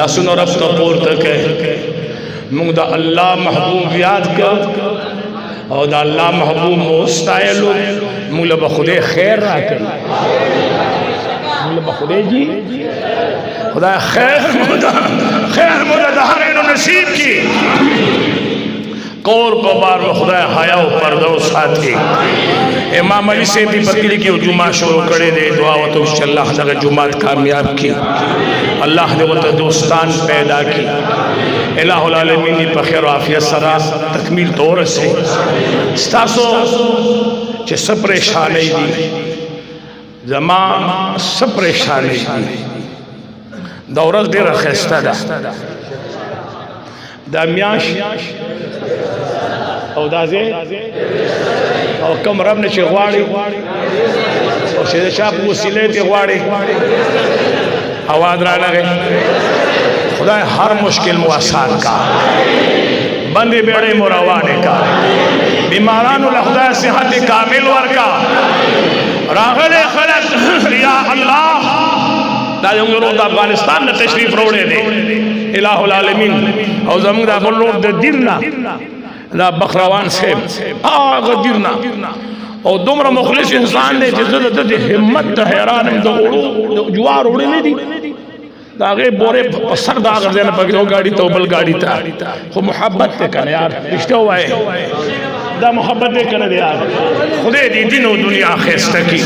لاسونو رب ته پورته کړئ موږ د الله محبوب یاد کړ او د الله محبوب مو ستایلو موږ له به خدای خیر راکړي موږ له به خدای جی خدای خیر مو د هر اینو نصیب کړي کور کو بار و خدای حیا و پردہ و ساتھی امام علی سے بھی بکری کی جمعہ شروع کرے دے دعا و تو اللہ دغه جمعات کامیاب کی اللہ دے و دوستان پیدا کی الہ العالمین دی په خیر او عافیت سره تکمیل طور سے ستاسو چې سب پریشانی دی زما سب پریشانی دی دورز ډیره خسته ده دا میاش او دازه او کم رب نشي غواړي او چې چا په وسیله ته غواړي اواز را لګي خدای هر مشکل مو آسان کا بندي بیڑے مو روانه کا بیمارانو له خدای صحت کامل ورکا راغله خلق یا الله دا یو د افغانستان نه تشریف وروړي دي الہ العالمین او زموږ د بلور د دیننا دا بخروان صاحب آغا دیرنا او دومره مخلص انسان دی چې زه د همت ته حیران یم د اوړو جوار وړلې دي د هغې بورې په سر د هغه ځای نه پکې یو ګاډي ته او بل ګاډي ته خو محبت دی که نه یار رښتیا ووایې دا محبت دی که نه دی یار خدای دې دین او دنیا ښایسته کړي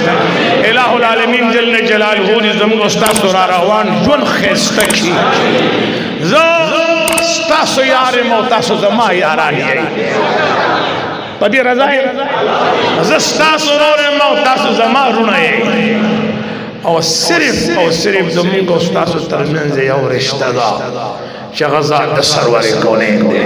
الہ العالمین جل جلاله دې زموږ ستاسو را روان ژوند ښایسته کړي زه ستاسو یار مو تاسو زما یاران یې په دې رضا یې زه ستاسو ورور یم او تاسو زما وروڼه یې او صرف او صرف زموږ او ستاسو ترمنځ یو رشته ده چې هغه ذات د سرور کونین دی